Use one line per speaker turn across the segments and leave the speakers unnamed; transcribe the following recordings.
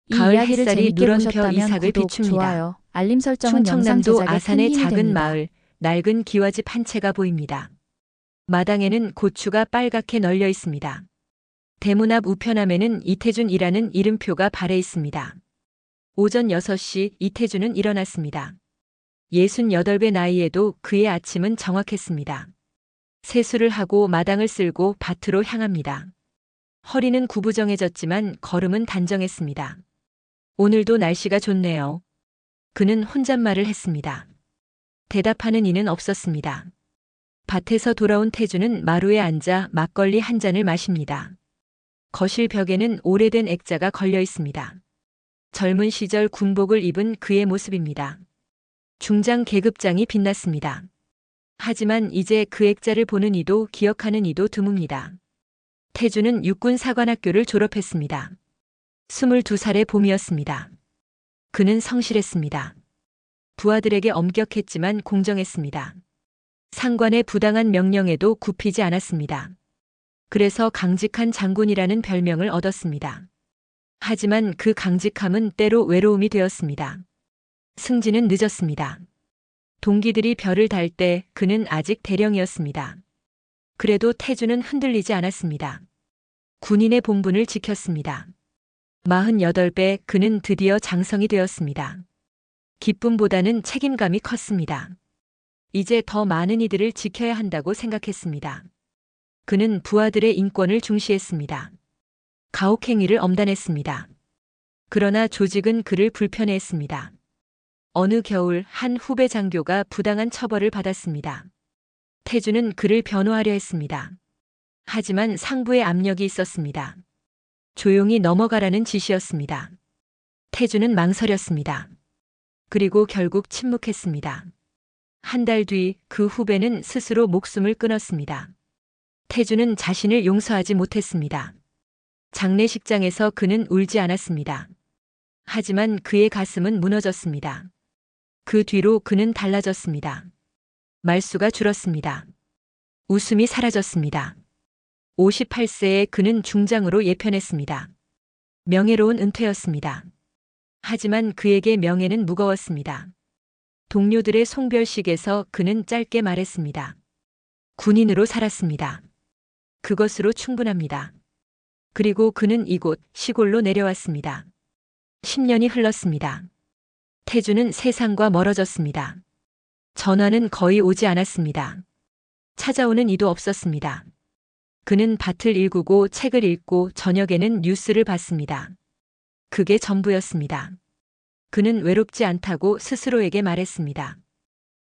이
가을
이야기를
햇살이
재밌게
누런 벼
보셨다면
이삭을
구독,
비춥니다.
좋아요, 알림 설정은 영상
충청남도
제작에 큰
아산의
힘이
작은
됩니다.
마을, 낡은 기와집 한 채가 보입니다. 마당에는 고추가 빨갛게 널려 있습니다. 대문 앞 우편함에는 이태준이라는 이름표가 발해 있습니다. 오전 6시 이태준은 일어났습니다. 68배 나이에도 그의 아침은 정확했습니다. 세수를 하고 마당을 쓸고 밭으로 향합니다. 허리는 구부정해졌지만 걸음은 단정했습니다. 오늘도 날씨가 좋네요. 그는 혼잣말을 했습니다. 대답하는 이는 없었습니다. 밭에서 돌아온 태주는 마루에 앉아 막걸리 한 잔을 마십니다. 거실 벽에는 오래된 액자가 걸려 있습니다. 젊은 시절 군복을 입은 그의 모습입니다. 중장 계급장이 빛났습니다. 하지만 이제 그 액자를 보는 이도 기억하는 이도 드뭅니다. 태주는 육군사관학교를 졸업했습니다. 22살의 봄이었습니다. 그는 성실했습니다. 부하들에게 엄격했지만 공정했습니다. 상관의 부당한 명령에도 굽히지 않았습니다. 그래서 강직한 장군이라는 별명을 얻었습니다. 하지만 그 강직함은 때로 외로움이 되었습니다. 승진은 늦었습니다. 동기들이 별을 달 때 그는 아직 대령이었습니다. 그래도 태주는 흔들리지 않았습니다. 군인의 본분을 지켰습니다. 48배 그는 드디어 장성이 되었습니다. 기쁨보다는 책임감이 컸습니다. 이제 더 많은 이들을 지켜야 한다고 생각했습니다. 그는 부하들의 인권을 중시했습니다. 가혹행위를 엄단했습니다. 그러나 조직은 그를 불편해했습니다. 어느 겨울 한 후배 장교가 부당한 처벌을 받았습니다. 태주는 그를 변호하려 했습니다. 하지만 상부의 압력이 있었습니다. 조용히 넘어가라는 지시였습니다. 태주는 망설였습니다. 그리고 결국 침묵했습니다. 한 달 뒤 그 후배는 스스로 목숨을 끊었습니다. 태주는 자신을 용서하지 못했습니다. 장례식장에서 그는 울지 않았습니다. 하지만 그의 가슴은 무너졌습니다. 그 뒤로 그는 달라졌습니다. 말수가 줄었습니다. 웃음이 사라졌습니다. 58세에 그는 중장으로 예편했습니다. 명예로운 은퇴였습니다. 하지만 그에게 명예는 무거웠습니다. 동료들의 송별식에서 그는 짧게 말했습니다. 군인으로 살았습니다. 그것으로 충분합니다. 그리고 그는 이곳 시골로 내려왔습니다. 10년이 흘렀습니다. 태주는 세상과 멀어졌습니다. 전화는 거의 오지 않았습니다. 찾아오는 이도 없었습니다. 그는 밭을 일구고 책을 읽고 저녁에는 뉴스를 봤습니다. 그게 전부였습니다. 그는 외롭지 않다고 스스로에게 말했습니다.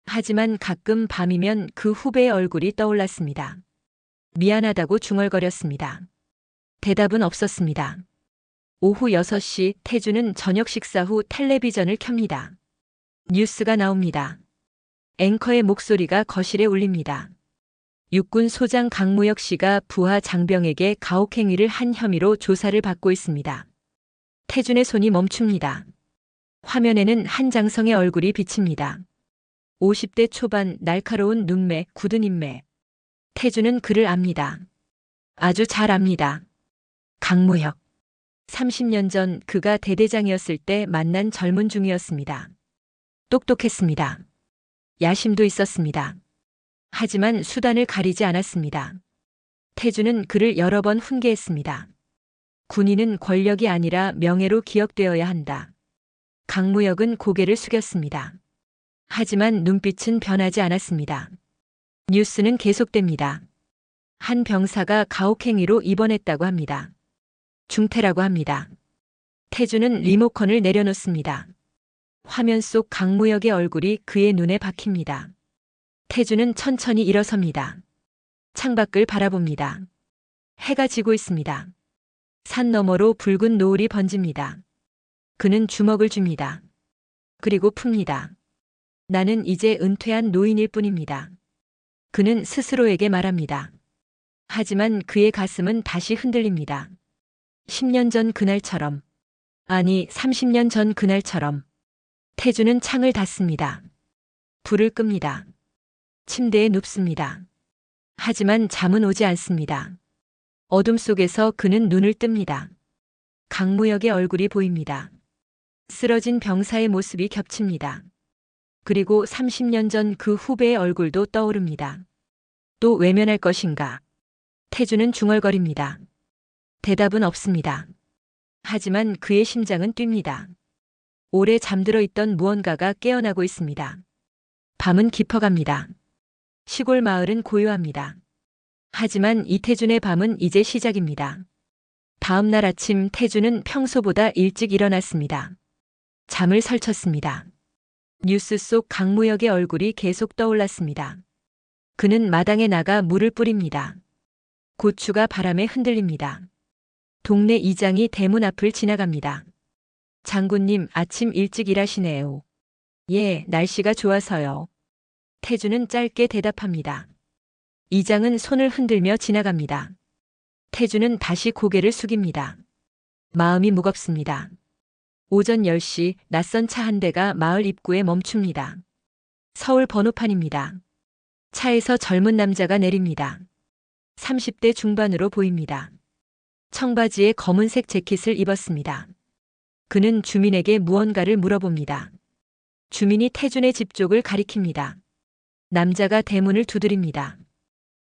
하지만 가끔 밤이면 그 후배의 얼굴이 떠올랐습니다. 미안하다고 중얼거렸습니다. 대답은 없었습니다. 오후 6시 태주는 저녁 식사 후 텔레비전을 켭니다. 뉴스가 나옵니다. 앵커의 목소리가 거실에 울립니다. 육군 소장 강무혁 씨가 부하 장병에게 가혹행위를 한 혐의로 조사를 받고 있습니다. 태준의 손이 멈춥니다. 화면에는 한장성의 얼굴이 비칩니다. 50대 초반 날카로운 눈매, 굳은 인매. 태준은 그를 압니다. 아주 잘 압니다. 강무혁. 30년 전 그가 대대장이었을 때 만난 젊은 중이었습니다. 똑똑했습니다. 야심도 있었습니다. 하지만 수단을 가리지 않았습니다. 태주는 그를 여러 번 훈계했습니다. 군인은 권력이 아니라 명예로 기억되어야 한다. 강무혁은 고개를 숙였습니다. 하지만 눈빛은 변하지 않았습니다. 뉴스는 계속됩니다. 한 병사가 가혹행위로 입원했다고 합니다. 중태라고 합니다. 태주는 리모컨을 내려놓습니다. 화면 속 강무혁의 얼굴이 그의 눈에 박힙니다. 태주는 천천히 일어섭니다. 창밖을 바라봅니다. 해가 지고 있습니다. 산 너머로 붉은 노을이 번집니다. 그는 주먹을 줍니다. 그리고 풉니다. 나는 이제 은퇴한 노인일 뿐입니다. 그는 스스로에게 말합니다. 하지만 그의 가슴은 다시 흔들립니다. 10년 전 그날처럼, 아니 30년 전 그날처럼. 태주는 창을 닫습니다. 불을 끕니다. 침대에 눕습니다. 하지만 잠은 오지 않습니다. 어둠 속에서 그는 눈을 뜹니다. 강무혁의 얼굴이 보입니다. 쓰러진 병사의 모습이 겹칩니다. 그리고 30년 전 그 후배의 얼굴도 떠오릅니다. 또 외면할 것인가? 태주는 중얼거립니다. 대답은 없습니다. 하지만 그의 심장은 뜁니다. 오래 잠들어 있던 무언가가 깨어나고 있습니다. 밤은 깊어갑니다. 시골 마을은 고요합니다. 하지만 이태준의 밤은 이제 시작입니다. 다음 날 아침 태준은 평소보다 일찍 일어났습니다. 잠을 설쳤습니다. 뉴스 속 강무혁의 얼굴이 계속 떠올랐습니다. 그는 마당에 나가 물을 뿌립니다. 고추가 바람에 흔들립니다. 동네 이장이 대문 앞을 지나갑니다. 장군님, 아침 일찍 일하시네요. 예, 날씨가 좋아서요. 태준은 짧게 대답합니다. 이장은 손을 흔들며 지나갑니다. 태준은 다시 고개를 숙입니다. 마음이 무겁습니다. 오전 10시 낯선 차 한 대가 마을 입구에 멈춥니다. 서울 번호판입니다. 차에서 젊은 남자가 내립니다. 30대 중반으로 보입니다. 청바지에 검은색 재킷을 입었습니다. 그는 주민에게 무언가를 물어봅니다. 주민이 태준의 집 쪽을 가리킵니다. 남자가 대문을 두드립니다.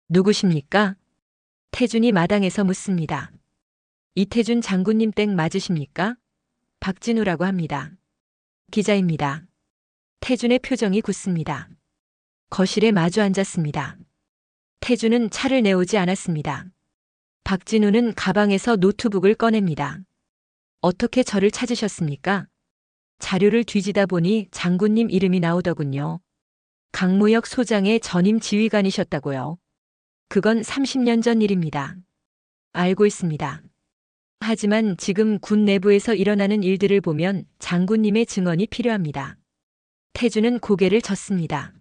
누구십니까? 태준이 마당에서 묻습니다. 이태준 장군님 댁 맞으십니까? 박진우라고 합니다. 기자입니다. 태준의 표정이 굳습니다. 거실에 마주 앉았습니다. 태준은 차를 내오지 않았습니다. 박진우는 가방에서 노트북을 꺼냅니다. 어떻게 저를 찾으셨습니까? 자료를 뒤지다 보니 장군님 이름이 나오더군요. 강무혁 소장의 전임 지휘관이셨다고요. 그건 30년 전 일입니다. 알고 있습니다. 하지만 지금 군 내부에서 일어나는 일들을 보면 장군님의 증언이 필요합니다. 태준은 고개를 젓습니다.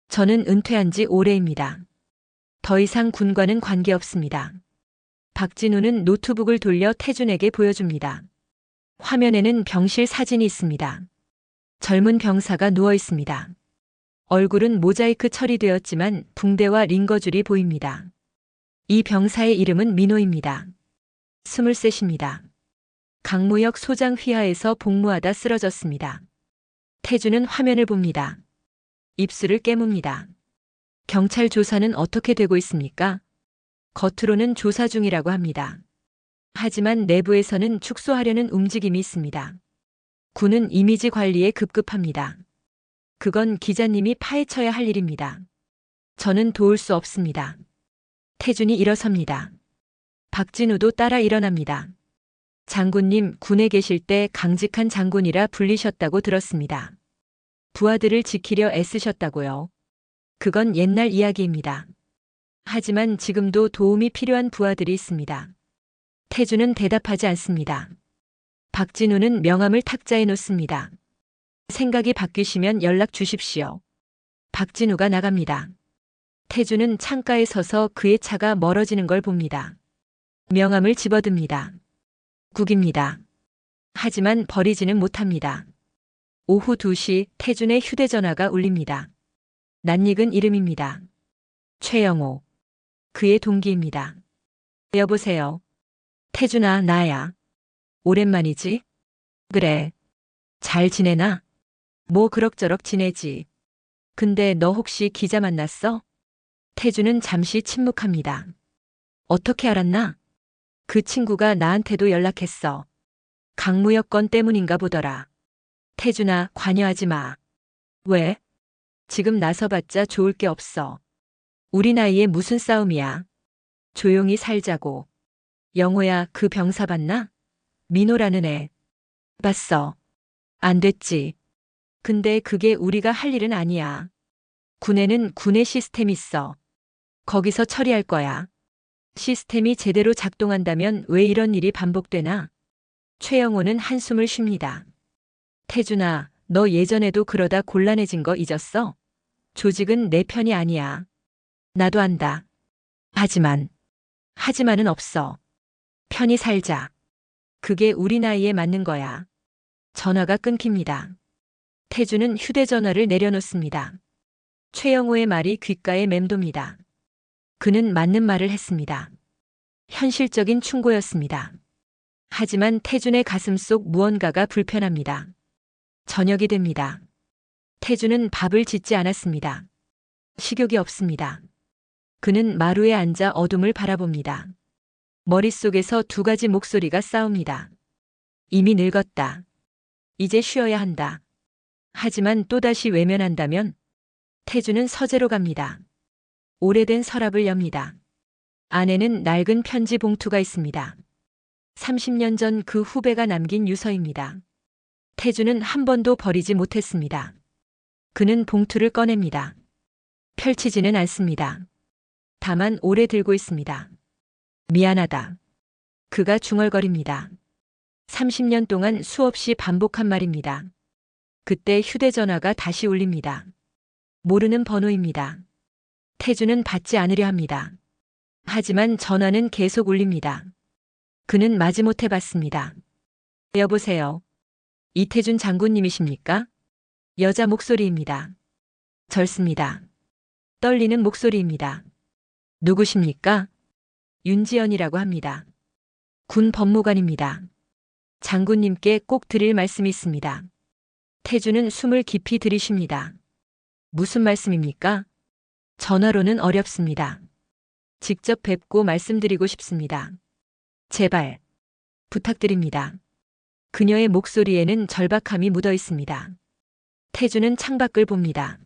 저는 은퇴한 지 오래입니다. 더 이상 군과는 관계없습니다. 박진우는 노트북을 돌려 태준에게 보여줍니다. 화면에는 병실 사진이 있습니다. 젊은 병사가 누워 있습니다. 얼굴은 모자이크 처리되었지만 붕대와 링거줄이 보입니다. 이 병사의 이름은 민호입니다. 23입니다. 강무혁 소장 휘하에서 복무하다 쓰러졌습니다. 태준은 화면을 봅니다. 입술을 깨뭅니다. 경찰 조사는 어떻게 되고 있습니까? 겉으로는 조사 중이라고 합니다. 하지만 내부에서는 축소하려는 움직임이 있습니다. 군은 이미지 관리에 급급합니다. 그건 기자님이 파헤쳐야 할 일입니다. 저는 도울 수 없습니다. 태준이 일어섭니다. 박진우도 따라 일어납니다. 장군님, 군에 계실 때 강직한 장군이라 불리셨다고 들었습니다. 부하들을 지키려 애쓰셨다고요. 그건 옛날 이야기입니다. 하지만 지금도 도움이 필요한 부하들이 있습니다. 태준은 대답하지 않습니다. 박진우는 명함을 탁자에 놓습니다. 생각이 바뀌시면 연락 주십시오. 박진우가 나갑니다. 태준은 창가에 서서 그의 차가 멀어지는 걸 봅니다. 명함을 집어듭니다. 국입니다. 하지만 버리지는 못합니다. 오후 2시 태준의 휴대전화가 울립니다. 낯익은 이름입니다. 최영호. 그의 동기입니다. 여보세요. 태준아, 나야. 오랜만이지? 그래. 잘 지내나? 뭐 그럭저럭 지내지. 근데 너 혹시 기자 만났어? 태준은 잠시 침묵합니다. 어떻게 알았나? 그 친구가 나한테도 연락했어. 강무혁 건 때문인가 보더라. 태준아, 관여하지 마. 왜? 지금 나서봤자 좋을 게 없어. 우리 나이에 무슨 싸움이야. 조용히 살자고. 영호야, 그 병사 봤나? 민호라는 애. 봤어. 안 됐지. 근데 그게 우리가 할 일은 아니야. 군에는 군의 시스템이 있어. 거기서 처리할 거야. 시스템이 제대로 작동한다면 왜 이런 일이 반복되나? 최영호는 한숨을 쉽니다. 태준아, 너 예전에도 그러다 곤란해진 거 잊었어? 조직은 내 편이 아니야. 나도 안다. 하지만은 없어. 편히 살자. 그게 우리 나이에 맞는 거야. 전화가 끊깁니다. 태준은 휴대전화를 내려놓습니다. 최영호의 말이 귓가에 맴돕니다. 그는 맞는 말을 했습니다. 현실적인 충고였습니다. 하지만 태준의 가슴 속 무언가가 불편합니다. 저녁이 됩니다. 태준은 밥을 짓지 않았습니다. 식욕이 없습니다. 그는 마루에 앉아 어둠을 바라봅니다. 머릿속에서 두 가지 목소리가 싸웁니다. 이미 늙었다. 이제 쉬어야 한다. 하지만 또다시 외면한다면? 태준은 서재로 갑니다. 오래된 서랍을 엽니다. 안에는 낡은 편지 봉투가 있습니다. 30년 전 그 후배가 남긴 유서입니다. 태준은 한 번도 버리지 못했습니다. 그는 봉투를 꺼냅니다. 펼치지는 않습니다. 다만 오래 들고 있습니다. 미안하다. 그가 중얼거립니다. 30년 동안 수없이 반복한 말입니다. 그때 휴대전화가 다시 울립니다. 모르는 번호입니다. 태준은 받지 않으려 합니다. 하지만 전화는 계속 울립니다. 그는 마지못해 받습니다. 여보세요. 이태준 장군님이십니까? 여자 목소리입니다. 절습니다. 떨리는 목소리입니다. 누구십니까? 윤지연이라고 합니다. 군 법무관입니다. 장군님께 꼭 드릴 말씀이 있습니다. 태준은 숨을 깊이 들이쉽니다. 무슨 말씀입니까? 전화로는 어렵습니다. 직접 뵙고 말씀드리고 싶습니다. 제발 부탁드립니다. 그녀의 목소리에는 절박함이 묻어 있습니다. 태준은 창밖을 봅니다.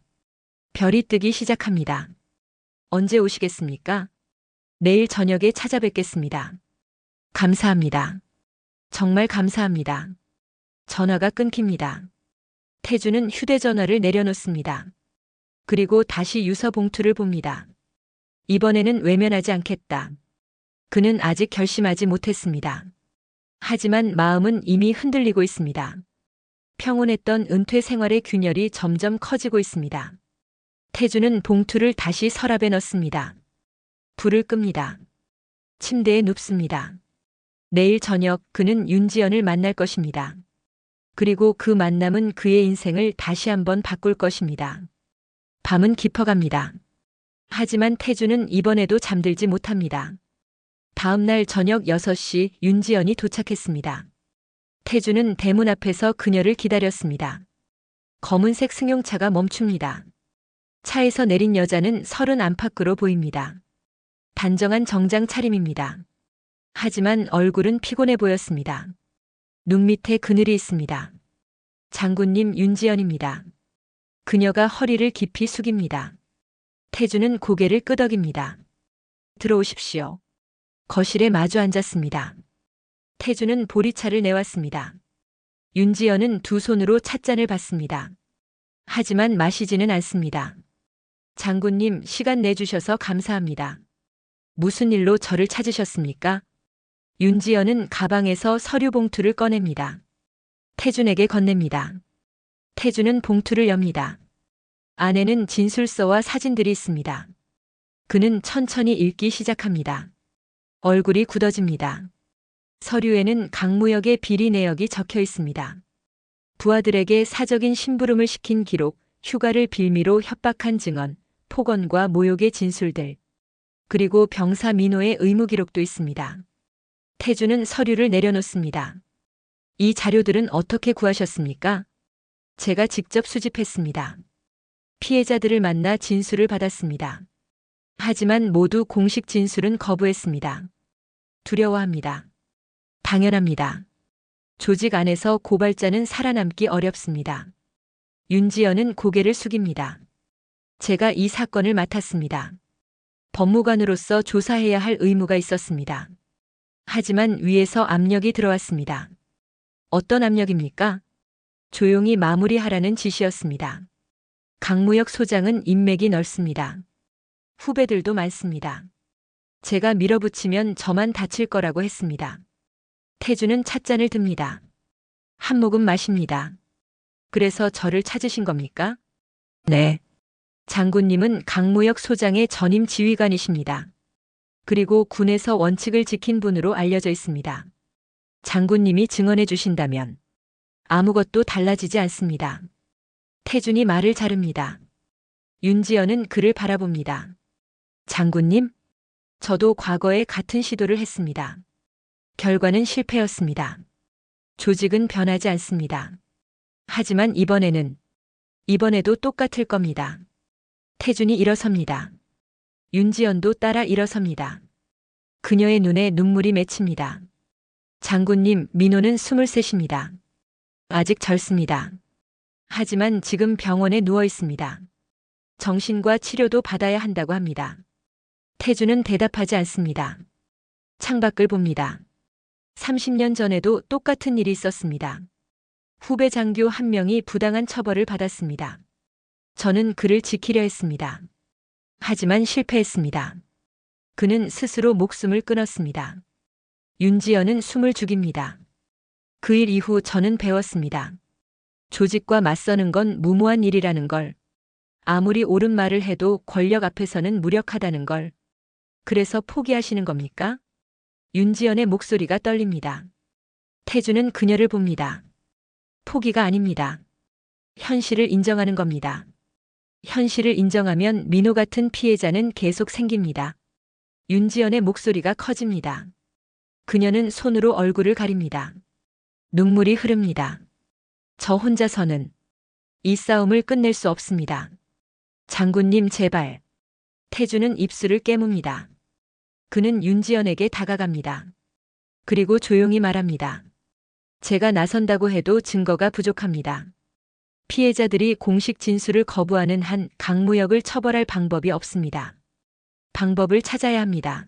별이 뜨기 시작합니다. 언제 오시겠습니까? 내일 저녁에 찾아뵙겠습니다. 감사합니다. 정말 감사합니다. 전화가 끊깁니다. 태준은 휴대전화를 내려놓습니다. 그리고 다시 유서 봉투를 봅니다. 이번에는 외면하지 않겠다. 그는 아직 결심하지 못했습니다. 하지만 마음은 이미 흔들리고 있습니다. 평온했던 은퇴 생활의 균열이 점점 커지고 있습니다. 태준은 봉투를 다시 서랍에 넣습니다. 불을 끕니다. 침대에 눕습니다. 내일 저녁 그는 윤지연을 만날 것입니다. 그리고 그 만남은 그의 인생을 다시 한번 바꿀 것입니다. 밤은 깊어갑니다. 하지만 태준은 이번에도 잠들지 못합니다. 다음 날 저녁 6시 윤지연이 도착했습니다. 태준은 대문 앞에서 그녀를 기다렸습니다. 검은색 승용차가 멈춥니다. 차에서 내린 여자는 30 안팎으로 보입니다. 단정한 정장 차림입니다. 하지만 얼굴은 피곤해 보였습니다. 눈 밑에 그늘이 있습니다. 장군님 윤지연입니다. 그녀가 허리를 깊이 숙입니다. 태준은 고개를 끄덕입니다. 들어오십시오. 거실에 마주 앉았습니다. 태준은 보리차를 내왔습니다. 윤지연은 두 손으로 찻잔을 받습니다. 하지만 마시지는 않습니다. 장군님, 시간 내주셔서 감사합니다. 무슨 일로 저를 찾으셨습니까? 윤지연은 가방에서 서류 봉투를 꺼냅니다. 태준에게 건넵니다. 태준은 봉투를 엽니다. 안에는 진술서와 사진들이 있습니다. 그는 천천히 읽기 시작합니다. 얼굴이 굳어집니다. 서류에는 강무역의 비리 내역이 적혀 있습니다. 부하들에게 사적인 심부름을 시킨 기록, 휴가를 빌미로 협박한 증언, 폭언과 모욕의 진술들, 그리고 병사 민호의 의무 기록도 있습니다. 태준은 서류를 내려놓습니다. 이 자료들은 어떻게 구하셨습니까? 제가 직접 수집했습니다. 피해자들을 만나 진술을 받았습니다. 하지만 모두 공식 진술은 거부했습니다. 두려워합니다. 당연합니다. 조직 안에서 고발자는 살아남기 어렵습니다. 윤지연은 고개를 숙입니다. 제가 이 사건을 맡았습니다. 법무관으로서 조사해야 할 의무가 있었습니다. 하지만 위에서 압력이 들어왔습니다. 어떤 압력입니까? 조용히 마무리하라는 지시였습니다. 강무역 소장은 인맥이 넓습니다. 후배들도 많습니다. 제가 밀어붙이면 저만 다칠 거라고 했습니다. 태준은 찻잔을 듭니다. 한 모금 마십니다. 그래서 저를 찾으신 겁니까? 네. 장군님은 강무역 소장의 전임 지휘관이십니다. 그리고 군에서 원칙을 지킨 분으로 알려져 있습니다. 장군님이 증언해 주신다면 아무것도 달라지지 않습니다. 태준이 말을 자릅니다. 윤지연은 그를 바라봅니다. 장군님? 저도 과거에 같은 시도를 했습니다. 결과는 실패였습니다. 조직은 변하지 않습니다. 하지만 이번에도 똑같을 겁니다. 태준이 일어섭니다. 윤지연도 따라 일어섭니다. 그녀의 눈에 눈물이 맺힙니다. 장군님, 민호는 23입니다. 아직 젊습니다. 하지만 지금 병원에 누워 있습니다. 정신과 치료도 받아야 한다고 합니다. 태준은 대답하지 않습니다. 창밖을 봅니다. 30년 전에도 똑같은 일이 있었습니다. 후배 장교 한 명이 부당한 처벌을 받았습니다. 저는 그를 지키려 했습니다. 하지만 실패했습니다. 그는 스스로 목숨을 끊었습니다. 윤지연은 숨을 죽입니다. 그 일 이후 저는 배웠습니다. 조직과 맞서는 건 무모한 일이라는 걸. 아무리 옳은 말을 해도 권력 앞에서는 무력하다는 걸. 그래서 포기하시는 겁니까? 윤지연의 목소리가 떨립니다. 태준은 그녀를 봅니다. 포기가 아닙니다. 현실을 인정하는 겁니다. 현실을 인정하면 민호 같은 피해자는 계속 생깁니다. 윤지연의 목소리가 커집니다. 그녀는 손으로 얼굴을 가립니다. 눈물이 흐릅니다. 저 혼자서는 이 싸움을 끝낼 수 없습니다. 장군님, 제발. 태준은 입술을 깨뭅니다. 그는 윤지연에게 다가갑니다. 그리고 조용히 말합니다. 제가 나선다고 해도 증거가 부족합니다. 피해자들이 공식 진술을 거부하는 한 강무혁을 처벌할 방법이 없습니다. 방법을 찾아야 합니다.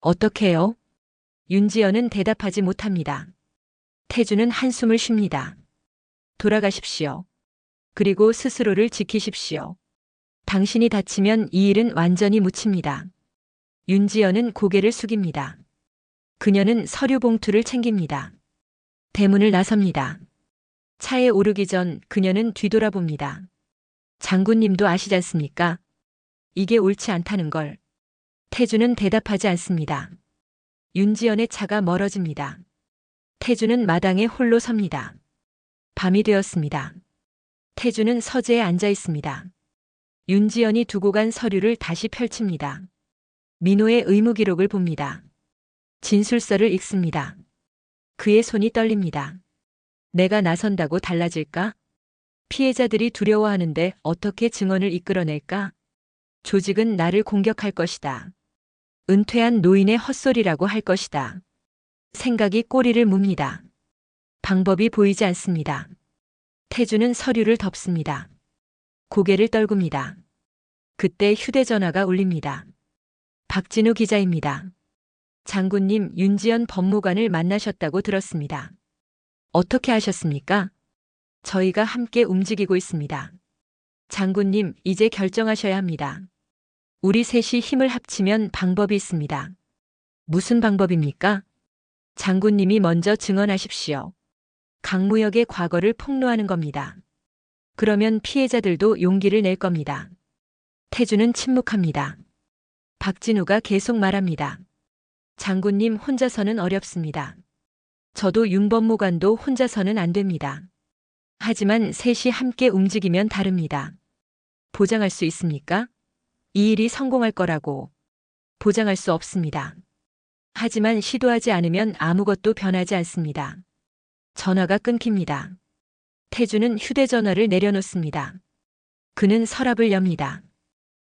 어떻게요? 윤지연은 대답하지 못합니다. 태준은 한숨을 쉽니다. 돌아가십시오. 그리고 스스로를 지키십시오. 당신이 다치면 이 일은 완전히 묻힙니다. 윤지연은 고개를 숙입니다. 그녀는 서류 봉투를 챙깁니다. 대문을 나섭니다. 차에 오르기 전 그녀는 뒤돌아봅니다. 장군님도 아시지 않습니까? 이게 옳지 않다는 걸. 태준은 대답하지 않습니다. 윤지연의 차가 멀어집니다. 태준은 마당에 홀로 섭니다. 밤이 되었습니다. 태준은 서재에 앉아 있습니다. 윤지연이 두고 간 서류를 다시 펼칩니다. 민호의 의무 기록을 봅니다. 진술서를 읽습니다. 그의 손이 떨립니다. 내가 나선다고 달라질까? 피해자들이 두려워하는데 어떻게 증언을 이끌어낼까? 조직은 나를 공격할 것이다. 은퇴한 노인의 헛소리라고 할 것이다. 생각이 꼬리를 뭅니다. 방법이 보이지 않습니다. 태준은 서류를 덮습니다. 고개를 떨굽니다. 그때 휴대전화가 울립니다. 박진우 기자입니다. 장군님, 윤지연 법무관을 만나셨다고 들었습니다. 어떻게 하셨습니까? 저희가 함께 움직이고 있습니다. 장군님, 이제 결정하셔야 합니다. 우리 셋이 힘을 합치면 방법이 있습니다. 무슨 방법입니까? 장군님이 먼저 증언하십시오. 강무혁의 과거를 폭로하는 겁니다. 그러면 피해자들도 용기를 낼 겁니다. 태준은 침묵합니다. 박진우가 계속 말합니다. 장군님, 혼자서는 어렵습니다. 저도 윤법무관도 혼자서는 안 됩니다. 하지만 셋이 함께 움직이면 다릅니다. 보장할 수 있습니까? 이 일이 성공할 거라고. 보장할 수 없습니다. 하지만 시도하지 않으면 아무것도 변하지 않습니다. 전화가 끊깁니다. 태준은 휴대전화를 내려놓습니다. 그는 서랍을 엽니다.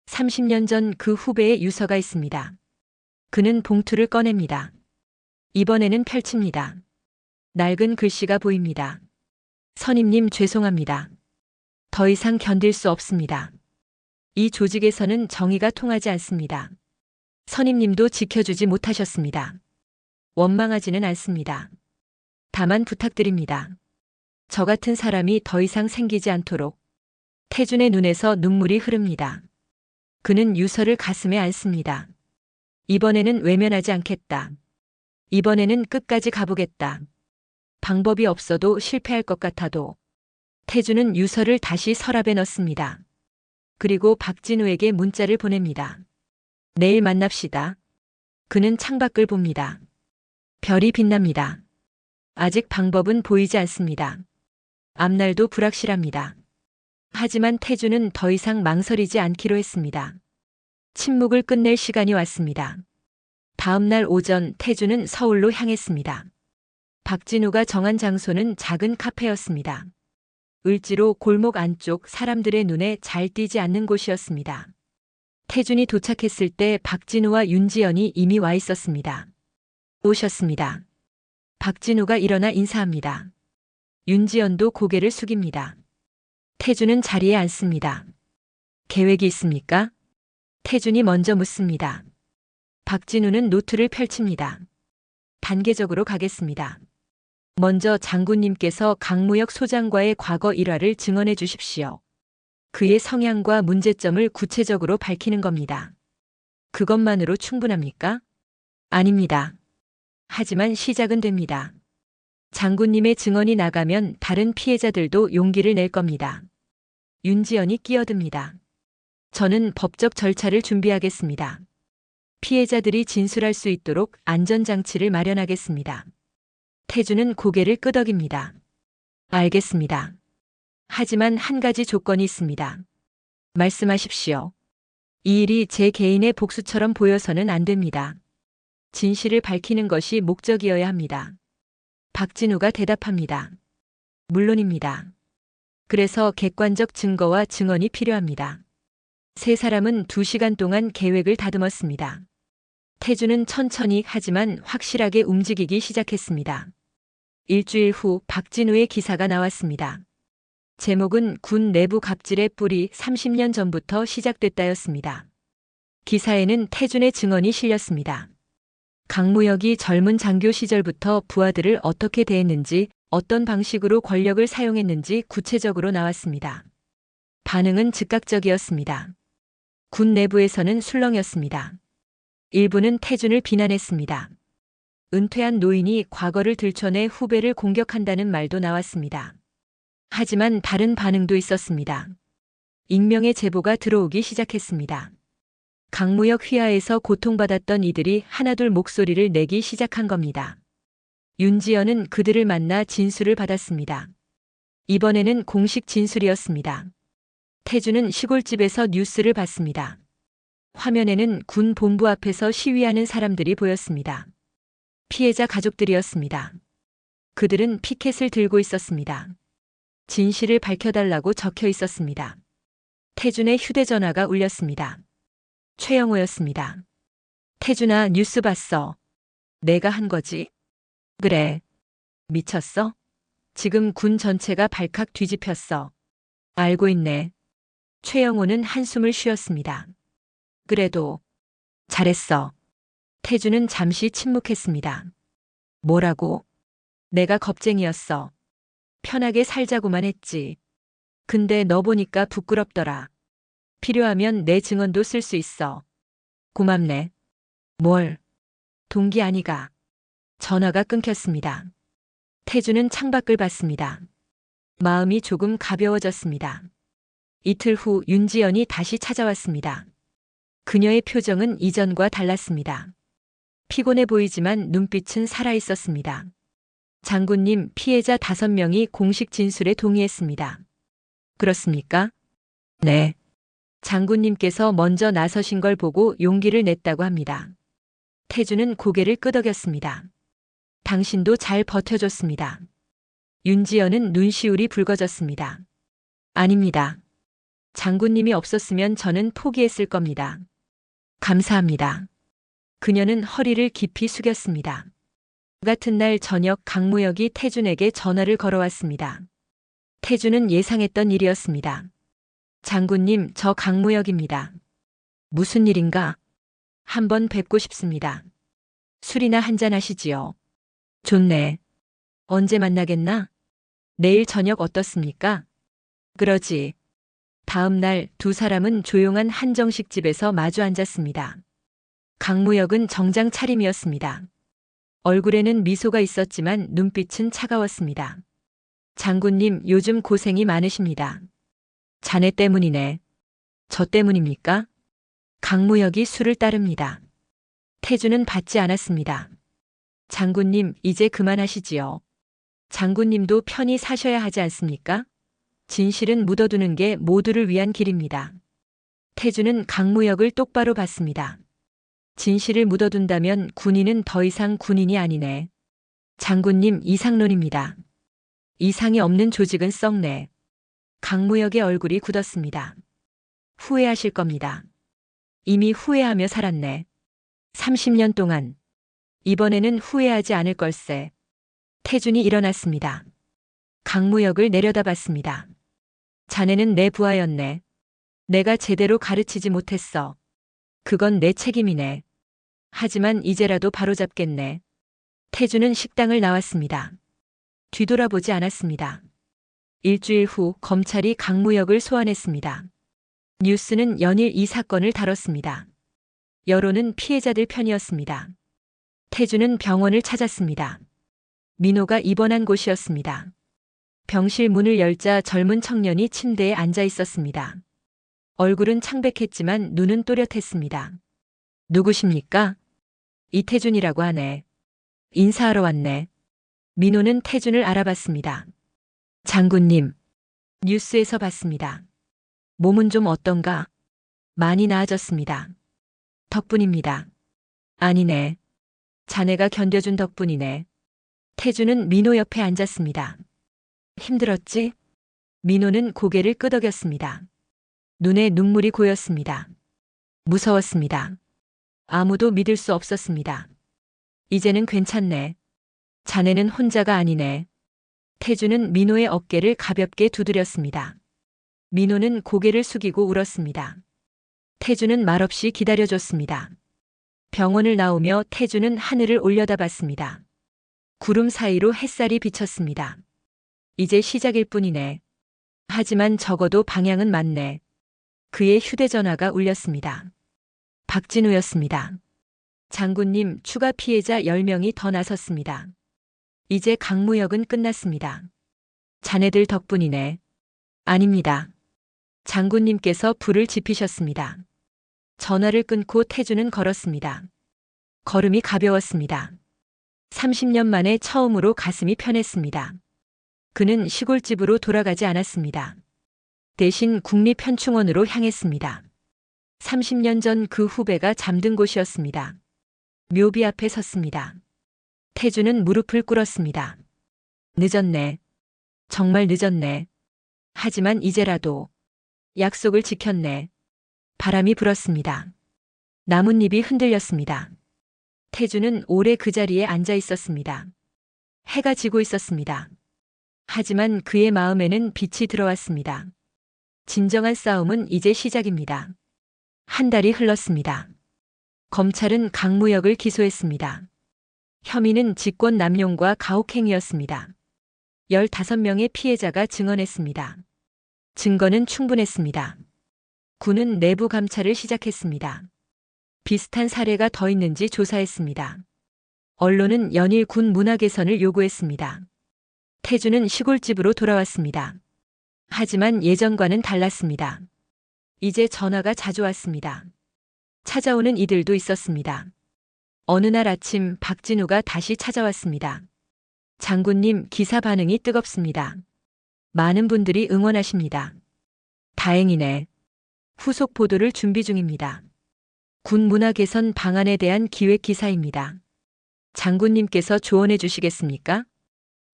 30년 전 그 후배의 유서가 있습니다. 그는 봉투를 꺼냅니다. 이번에는 펼칩니다. 낡은 글씨가 보입니다. 선임님, 죄송합니다. 더 이상 견딜 수 없습니다. 이 조직에서는 정의가 통하지 않습니다. 선임님도 지켜주지 못하셨습니다. 원망하지는 않습니다. 다만 부탁드립니다. 저 같은 사람이 더 이상 생기지 않도록. 태준의 눈에서 눈물이 흐릅니다. 그는 유서를 가슴에 안습니다. 이번에는 외면하지 않겠다. 이번에는 끝까지 가보겠다. 방법이 없어도 실패할 것 같아도. 태준은 유서를 다시 서랍에 넣습니다. 그리고 박진우에게 문자를 보냅니다. 내일 만납시다. 그는 창밖을 봅니다. 별이 빛납니다. 아직 방법은 보이지 않습니다. 앞날도 불확실합니다. 하지만 태준은 더 이상 망설이지 않기로 했습니다. 침묵을 끝낼 시간이 왔습니다. 다음 날 오전 태주는 서울로 향했습니다. 박진우가 정한 장소는 작은 카페였습니다. 을지로 골목 안쪽 사람들의 눈에 잘 띄지 않는 곳이었습니다. 태준이 도착했을 때 박진우와 윤지연이 이미 와 있었습니다. 오셨습니다. 박진우가 일어나 인사합니다. 윤지연도 고개를 숙입니다. 태준은 자리에 앉습니다. 계획이 있습니까? 태준이 먼저 묻습니다. 박진우는 노트를 펼칩니다. 단계적으로 가겠습니다. 먼저 장군님께서 강무혁 소장과의 과거 일화를 증언해 주십시오. 그의 성향과 문제점을 구체적으로 밝히는 겁니다. 그것만으로 충분합니까? 아닙니다. 하지만 시작은 됩니다. 장군님의 증언이 나가면 다른 피해자들도 용기를 낼 겁니다. 윤지연이 끼어듭니다. 저는 법적 절차를 준비하겠습니다. 피해자들이 진술할 수 있도록 안전장치를 마련하겠습니다. 태주는 고개를 끄덕입니다. 알겠습니다. 하지만 한 가지 조건이 있습니다. 말씀하십시오. 이 일이 제 개인의 복수처럼 보여서는 안 됩니다. 진실을 밝히는 것이 목적이어야 합니다. 박진우가 대답합니다. 물론입니다. 그래서 객관적 증거와 증언이 필요합니다. 세 사람은 2시간 동안 계획을 다듬었습니다. 태주는 천천히 하지만 확실하게 움직이기 시작했습니다. 일주일 후 박진우의 기사가 나왔습니다. 제목은 군 내부 갑질의 뿌리 30년 전부터 시작됐다였습니다. 기사에는 태준의 증언이 실렸습니다. 강무혁이 젊은 장교 시절부터 부하들을 어떻게 대했는지, 어떤 방식으로 권력을 사용했는지 구체적으로 나왔습니다. 반응은 즉각적이었습니다. 군 내부에서는 술렁였습니다. 일부는 태준을 비난했습니다. 은퇴한 노인이 과거를 들춰내 후배를 공격한다는 말도 나왔습니다. 하지만 다른 반응도 있었습니다. 익명의 제보가 들어오기 시작했습니다. 강무혁 휘하에서 고통받았던 이들이 하나둘 목소리를 내기 시작한 겁니다. 윤지연은 그들을 만나 진술을 받았습니다. 이번에는 공식 진술이었습니다. 태주는 시골집에서 뉴스를 봤습니다. 화면에는 군 본부 앞에서 시위하는 사람들이 보였습니다. 피해자 가족들이었습니다. 그들은 피켓을 들고 있었습니다. 진실을 밝혀달라고 적혀 있었습니다. 태준의 휴대전화가 울렸습니다. 최영호였습니다. 태준아, 뉴스 봤어. 내가 한 거지? 그래. 미쳤어? 지금 군 전체가 발칵 뒤집혔어. 알고 있네. 최영호는 한숨을 쉬었습니다. 그래도 잘했어. 태준은 잠시 침묵했습니다. 뭐라고? 내가 겁쟁이였어. 편하게 살자고만 했지. 근데 너 보니까 부끄럽더라. 필요하면 내 증언도 쓸 수 있어. 고맙네. 뭘? 동기 아니가. 전화가 끊겼습니다. 태준은 창밖을 봤습니다. 마음이 조금 가벼워졌습니다. 이틀 후 윤지연이 다시 찾아왔습니다. 그녀의 표정은 이전과 달랐습니다. 피곤해 보이지만 눈빛은 살아있었습니다. 장군님, 피해자 5명이 공식 진술에 동의했습니다. 그렇습니까? 네. 장군님께서 먼저 나서신 걸 보고 용기를 냈다고 합니다. 태주는 고개를 끄덕였습니다. 당신도 잘 버텨줬습니다. 윤지연은 눈시울이 붉어졌습니다. 아닙니다. 장군님이 없었으면 저는 포기했을 겁니다. 감사합니다. 그녀는 허리를 깊이 숙였습니다. 그 같은 날 저녁 강무혁이 태준에게 전화를 걸어왔습니다. 태준은 예상했던 일이었습니다. 장군님, 저 강무혁입니다. 무슨 일인가? 한번 뵙고 싶습니다. 술이나 한잔 하시지요. 좋네. 언제 만나겠나? 내일 저녁 어떻습니까? 그러지. 다음 날 2사람은 조용한 한정식 집에서 마주 앉았습니다. 강무혁은 정장 차림이었습니다. 얼굴에는 미소가 있었지만 눈빛은 차가웠습니다. 장군님, 요즘 고생이 많으십니다. 자네 때문이네. 저 때문입니까? 강무혁이 술을 따릅니다. 태주는 받지 않았습니다. 장군님, 이제 그만하시지요. 장군님도 편히 사셔야 하지 않습니까? 진실은 묻어두는 게 모두를 위한 길입니다. 태주는 강무혁을 똑바로 봤습니다. 진실을 묻어둔다면 군인은 더 이상 군인이 아니네. 장군님, 이상론입니다. 이상이 없는 조직은 썩네. 강무역의 얼굴이 굳었습니다. 후회하실 겁니다. 이미 후회하며 살았네. 30년 동안. 이번에는 후회하지 않을 걸세. 태준이 일어났습니다. 강무역을 내려다봤습니다. 자네는 내 부하였네. 내가 제대로 가르치지 못했어. 그건 내 책임이네. 하지만 이제라도 바로잡겠네. 태준은 식당을 나왔습니다. 뒤돌아보지 않았습니다. 일주일 후 검찰이 강무역을 소환했습니다. 뉴스는 연일 이 사건을 다뤘습니다. 여론은 피해자들 편이었습니다. 태준은 병원을 찾았습니다. 민호가 입원한 곳이었습니다. 병실 문을 열자 젊은 청년이 침대에 앉아 있었습니다. 얼굴은 창백했지만 눈은 또렷했습니다. 누구십니까? 이태준이라고 하네. 인사하러 왔네. 민호는 태준을 알아봤습니다. 장군님. 뉴스에서 봤습니다. 몸은 좀 어떤가? 많이 나아졌습니다. 덕분입니다. 아니네. 자네가 견뎌준 덕분이네. 태준은 민호 옆에 앉았습니다. 힘들었지? 민호는 고개를 끄덕였습니다. 눈에 눈물이 고였습니다. 무서웠습니다. 아무도 믿을 수 없었습니다. 이제는 괜찮네. 자네는 혼자가 아니네. 태준은 민호의 어깨를 가볍게 두드렸습니다. 민호는 고개를 숙이고 울었습니다. 태준은 말없이 기다려줬습니다. 병원을 나오며 태준은 하늘을 올려다봤습니다. 구름 사이로 햇살이 비쳤습니다. 이제 시작일 뿐이네. 하지만 적어도 방향은 맞네. 그의 휴대전화가 울렸습니다. 박진우였습니다. 장군님, 추가 피해자 10명이 더 나섰습니다. 이제 강무역은 끝났습니다. 자네들 덕분이네. 아닙니다. 장군님께서 불을 지피셨습니다. 전화를 끊고 태준은 걸었습니다. 걸음이 가벼웠습니다. 30년 만에 처음으로 가슴이 편했습니다. 그는 시골집으로 돌아가지 않았습니다. 대신 국립현충원으로 향했습니다. 30년 전 그 후배가 잠든 곳이었습니다. 묘비 앞에 섰습니다. 태준은 무릎을 꿇었습니다. 늦었네. 정말 늦었네. 하지만 이제라도 약속을 지켰네. 바람이 불었습니다. 나뭇잎이 흔들렸습니다. 태준은 오래 그 자리에 앉아 있었습니다. 해가 지고 있었습니다. 하지만 그의 마음에는 빛이 들어왔습니다. 진정한 싸움은 이제 시작입니다. 한 달이 흘렀습니다. 검찰은 강무역을 기소했습니다. 혐의는 직권남용과 가혹행위였습니다. 15명의 피해자가 증언했습니다. 증거는 충분했습니다. 군은 내부 감찰을 시작했습니다. 비슷한 사례가 더 있는지 조사했습니다. 언론은 연일 군 문화 개선을 요구했습니다. 태준은 시골집으로 돌아왔습니다. 하지만 예전과는 달랐습니다. 이제 전화가 자주 왔습니다. 찾아오는 이들도 있었습니다. 어느 날 아침 박진우가 다시 찾아왔습니다. 장군님, 기사 반응이 뜨겁습니다. 많은 분들이 응원하십니다. 다행이네. 후속 보도를 준비 중입니다. 군 문화 개선 방안에 대한 기획 기사입니다. 장군님께서 조언해 주시겠습니까?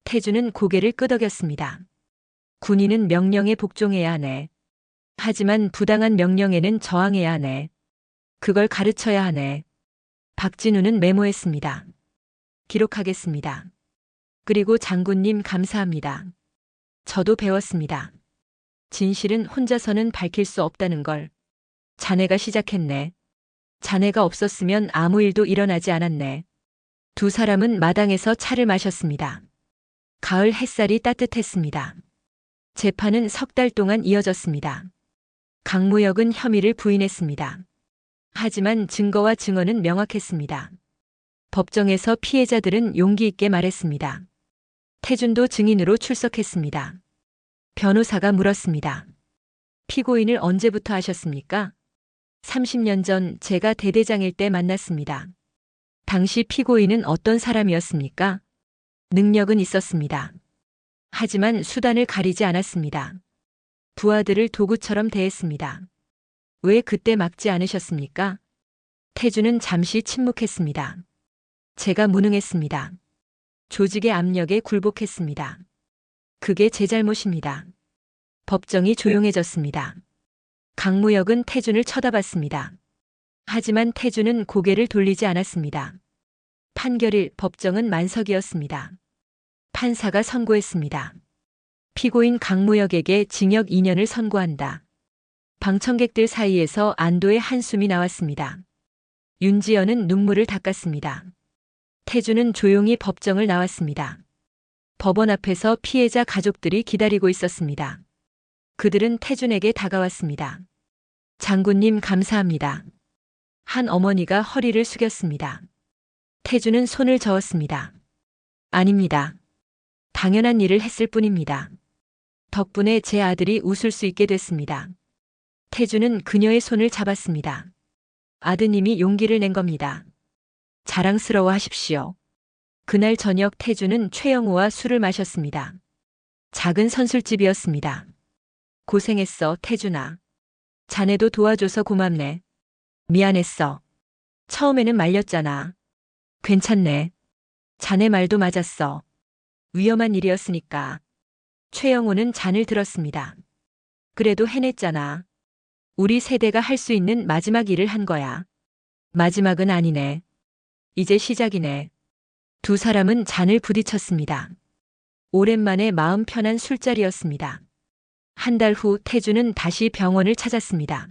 태준은 고개를 끄덕였습니다. 군인은 명령에 복종해야 하네. 하지만 부당한 명령에는 저항해야 하네. 그걸 가르쳐야 하네. 박진우는 메모했습니다. 기록하겠습니다. 그리고 장군님 감사합니다. 저도 배웠습니다. 진실은 혼자서는 밝힐 수 없다는 걸. 자네가 시작했네. 자네가 없었으면 아무 일도 일어나지 않았네. 두 사람은 마당에서 차를 마셨습니다. 가을 햇살이 따뜻했습니다. 재판은 3달 동안 이어졌습니다. 강무역은 혐의를 부인했습니다. 하지만 증거와 증언은 명확했습니다. 법정에서 피해자들은 용기 있게 말했습니다. 태준도 증인으로 출석했습니다. 변호사가 물었습니다. 피고인을 언제부터 아셨습니까? 30년 전 제가 대대장일 때 만났습니다. 당시 피고인은 어떤 사람이었습니까? 능력은 있었습니다. 하지만 수단을 가리지 않았습니다. 부하들을 도구처럼 대했습니다. 왜 그때 막지 않으셨습니까? 태주는 잠시 침묵했습니다. 제가 무능했습니다. 조직의 압력에 굴복했습니다. 그게 제 잘못입니다. 법정이 조용해졌습니다. 강무혁은 태준을 쳐다봤습니다. 하지만 태준은 고개를 돌리지 않았습니다. 판결일 법정은 만석이었습니다. 판사가 선고했습니다. 피고인 강무혁에게 징역 2년을 선고한다. 방청객들 사이에서 안도의 한숨이 나왔습니다. 윤지연은 눈물을 닦았습니다. 태준은 조용히 법정을 나왔습니다. 법원 앞에서 피해자 가족들이 기다리고 있었습니다. 그들은 태준에게 다가왔습니다. 장군님 감사합니다. 한 어머니가 허리를 숙였습니다. 태준은 손을 저었습니다. 아닙니다. 당연한 일을 했을 뿐입니다. 덕분에 제 아들이 웃을 수 있게 됐습니다. 태준은 그녀의 손을 잡았습니다. 아드님이 용기를 낸 겁니다. 자랑스러워 하십시오. 그날 저녁 태준은 최영우와 술을 마셨습니다. 작은 선술집이었습니다. 고생했어, 태준아. 자네도 도와줘서 고맙네. 미안했어. 처음에는 말렸잖아. 괜찮네. 자네 말도 맞았어. 위험한 일이었으니까. 최영우는 잔을 들었습니다. 그래도 해냈잖아. 우리 세대가 할 수 있는 마지막 일을 한 거야. 마지막은 아니네. 이제 시작이네. 두 사람은 잔을 부딪혔습니다. 오랜만에 마음 편한 술자리였습니다. 한 달 후 태주는 다시 병원을 찾았습니다.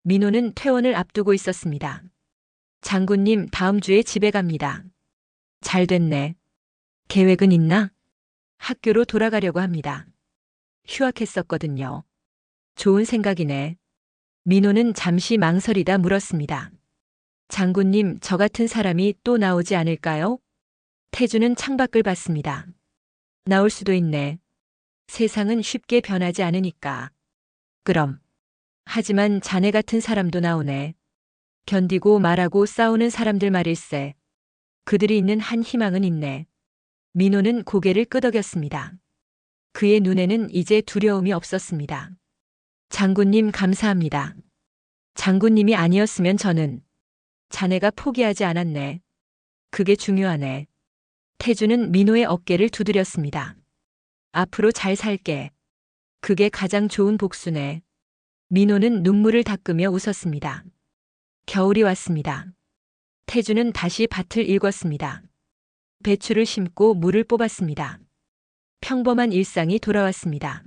민호는 퇴원을 앞두고 있었습니다. 장군님, 다음 주에 집에 갑니다. 잘 됐네. 계획은 있나? 학교로 돌아가려고 합니다. 휴학했었거든요. 좋은 생각이네. 민호는 잠시 망설이다 물었습니다. 장군님, 저 같은 사람이 또 나오지 않을까요? 태주는 창밖을 봤습니다. 나올 수도 있네. 세상은 쉽게 변하지 않으니까. 그럼. 하지만 자네 같은 사람도 나오네. 견디고 말하고 싸우는 사람들 말일세. 그들이 있는 한 희망은 있네. 민호는 고개를 끄덕였습니다. 그의 눈에는 이제 두려움이 없었습니다. 장군님 감사합니다. 장군님이 아니었으면 저는. 자네가 포기하지 않았네. 그게 중요하네. 태주는 민호의 어깨를 두드렸습니다. 앞으로 잘 살게. 그게 가장 좋은 복수네. 민호는 눈물을 닦으며 웃었습니다. 겨울이 왔습니다. 태주는 다시 밭을 일궜습니다. 배추를 심고 물을 뽑았습니다. 평범한 일상이 돌아왔습니다.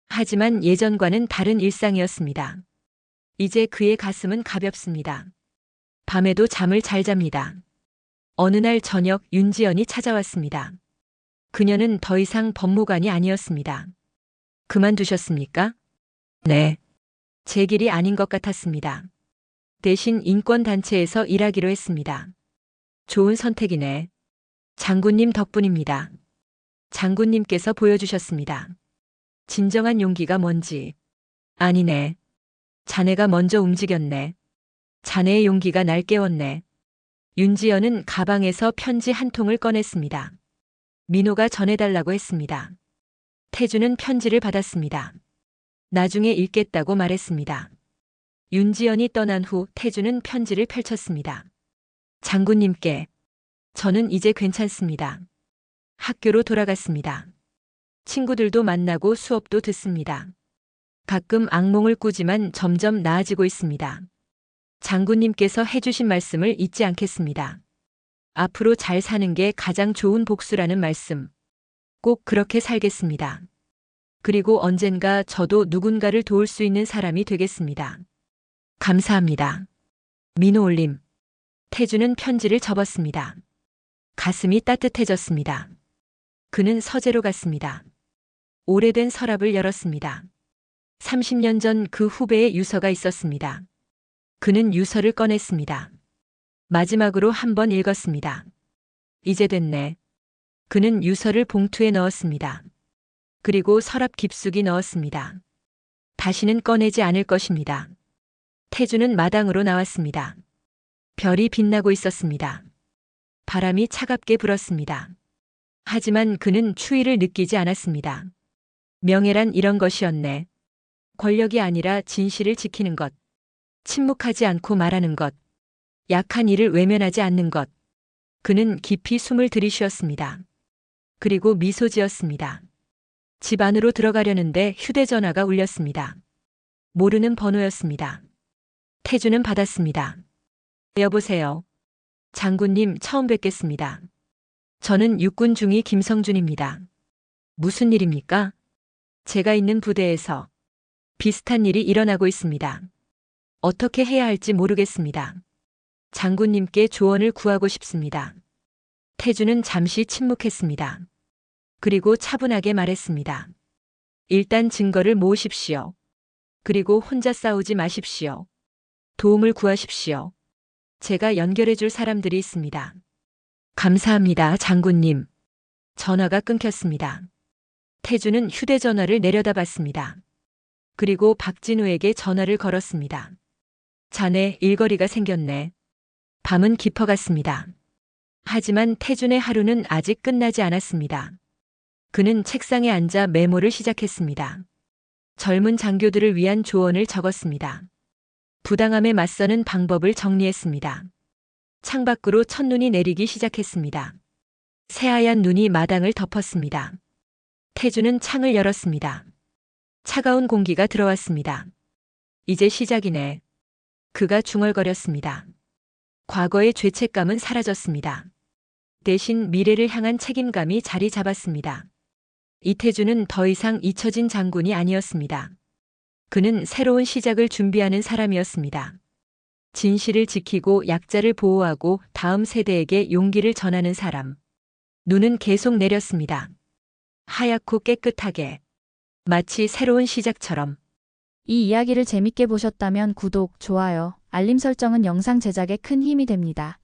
하지만 예전과는 다른 일상이었습니다. 이제 그의 가슴은 가볍습니다. 밤에도 잠을 잘 잡니다. 어느 날 저녁 윤지연이 찾아왔습니다. 그녀는 더 이상 법무관이 아니었습니다. 그만두셨습니까? 네. 제 길이 아닌 것 같았습니다. 대신 인권단체에서 일하기로 했습니다. 좋은 선택이네. 장군님 덕분입니다. 장군님께서 보여주셨습니다. 진정한 용기가 뭔지. 아니네. 자네가 먼저 움직였네. 자네의 용기가 날 깨웠네. 윤지연은 가방에서 편지 한 통을 꺼냈습니다. 민호가 전해달라고 했습니다. 태주는 편지를 받았습니다. 나중에 읽겠다고 말했습니다. 윤지연이 떠난 후 태주는 편지를 펼쳤습니다. 장군님께. 저는 이제 괜찮습니다. 학교로 돌아갔습니다. 친구들도 만나고 수업도 듣습니다. 가끔 악몽을 꾸지만 점점 나아지고 있습니다. 장군님께서 해주신 말씀을 잊지 않겠습니다. 앞으로 잘 사는 게 가장 좋은 복수라는 말씀. 꼭 그렇게 살겠습니다. 그리고 언젠가 저도 누군가를 도울 수 있는 사람이 되겠습니다. 감사합니다. 민호 올림. 태주는 편지를 접었습니다. 가슴이 따뜻해졌습니다. 그는 서재로 갔습니다. 오래된 서랍을 열었습니다. 30년 전 그 후배의 유서가 있었습니다. 그는 유서를 꺼냈습니다. 마지막으로 한 번 읽었습니다. 이제 됐네. 그는 유서를 봉투에 넣었습니다. 그리고 서랍 깊숙이 넣었습니다. 다시는 꺼내지 않을 것입니다. 태주는 마당으로 나왔습니다. 별이 빛나고 있었습니다. 바람이 차갑게 불었습니다. 하지만 그는 추위를 느끼지 않았습니다. 명예란 이런 것이었네. 권력이 아니라 진실을 지키는 것. 침묵하지 않고 말하는 것. 약한 이를 외면하지 않는 것. 그는 깊이 숨을 들이쉬었습니다. 그리고 미소 지었습니다. 집 안으로 들어가려는데 휴대전화가 울렸습니다. 모르는 번호였습니다. 태주는 받았습니다. 여보세요. 장군님 처음 뵙겠습니다. 저는 육군 중위 김성준입니다. 무슨 일입니까? 제가 있는 부대에서 비슷한 일이 일어나고 있습니다. 어떻게 해야 할지 모르겠습니다. 장군님께 조언을 구하고 싶습니다. 태주는 잠시 침묵했습니다. 그리고 차분하게 말했습니다. 일단 증거를 모으십시오. 그리고 혼자 싸우지 마십시오. 도움을 구하십시오. 제가 연결해 줄 사람들이 있습니다. 감사합니다, 장군님. 전화가 끊겼습니다. 태주는 휴대전화를 내려다봤습니다. 그리고 박진우에게 전화를 걸었습니다. 자네 일거리가 생겼네. 밤은 깊어갔습니다. 하지만 태준의 하루는 아직 끝나지 않았습니다. 그는 책상에 앉아 메모를 시작했습니다. 젊은 장교들을 위한 조언을 적었습니다. 부당함에 맞서는 방법을 정리했습니다. 창밖으로 첫눈이 내리기 시작했습니다. 새하얀 눈이 마당을 덮었습니다. 태주는 창을 열었습니다. 차가운 공기가 들어왔습니다. 이제 시작이네. 그가 중얼거렸습니다. 과거의 죄책감은 사라졌습니다. 대신 미래를 향한 책임감이 자리 잡았습니다. 이태주는 더 이상 잊혀진 장군이 아니었습니다. 그는 새로운 시작을 준비하는 사람이었습니다. 진실을 지키고 약자를 보호하고 다음 세대에게 용기를 전하는 사람. 눈은 계속 내렸습니다. 하얗고 깨끗하게. 마치 새로운 시작처럼.
이 이야기를 재밌게 보셨다면 구독, 좋아요, 알림 설정은 영상 제작에 큰 힘이 됩니다.